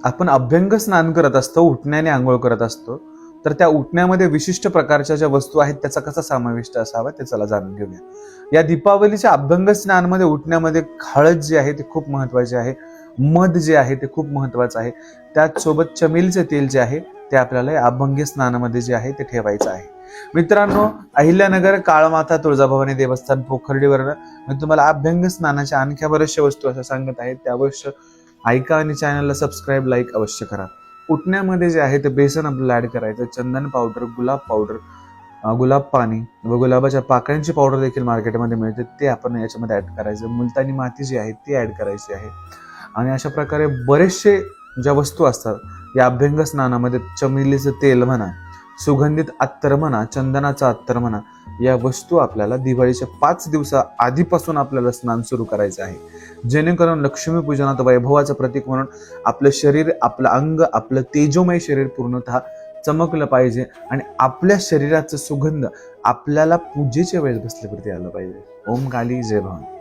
आपण अभ्यंग स्नान करत असतो, उठण्याने आंघोळ करत असतो, तर त्या उठण्यामध्ये विशिष्ट प्रकारच्या ज्या वस्तू आहेत त्याचा कसा समाविष्ट असावा ते चला जाणून घेऊया. या दीपावलीच्या अभ्यंग स्नानमध्ये उठण्यामध्ये हळद जी आहे ते खूप महत्वाचे आहे, मध जे आहे ते खूप महत्वाचं आहे, त्याचसोबत चमेलीचे तेल जे आहे ते आपल्याला या अभ्यंग स्नानामध्ये जे आहे ते ठेवायचं आहे. मित्रांनो, अहिल्यानगर काळमाता तुळजाभवानी देवस्थान पोखर्डीवरनं मी तुम्हाला अभ्यंग स्नानाच्या आणखी बऱ्याचशा वस्तू अशा सांगत आहेत, त्या अवश्य ऐका आणि चॅनलला सबस्क्राईब लाईक अवश्य करा. उठण्यामध्ये जे आहे ते बेसन आपल्याला ऍड करायचं, चंदन पावडर, गुलाब पावडर, गुलाब पाणी व गुलाबाच्या पाकळ्यांची पावडर देखील मार्केटमध्ये मिळते, ते आपण याच्यामध्ये ऍड करायचं. मुलतानी माती जी आहे ती ऍड करायची आहे. आणि अशा प्रकारे बरेचसे ज्या वस्तू असतात या अभ्यंग स्नानामध्ये, चमेलीचं तेल म्हणा, सुगंधित अत्तर म्हणा, चंदनाचा अत्तर म्हणा, या वस्तू आपल्याला दिवाळीच्या 5 दिवसा आधीपासून आपल्याला स्नान सुरू करायचं आहे, जेणेकरून लक्ष्मीपूजनात वैभवाचं प्रतीक म्हणून आपलं शरीर, आपलं अंग, आपलं तेजोमय शरीर पूर्णतः चमकलं पाहिजे आणि आपल्या शरीराचा सुगंध आपल्याला पूजेच्या वेळेस बसल्यावरती आलं पाहिजे. ओम काली जय भवानी.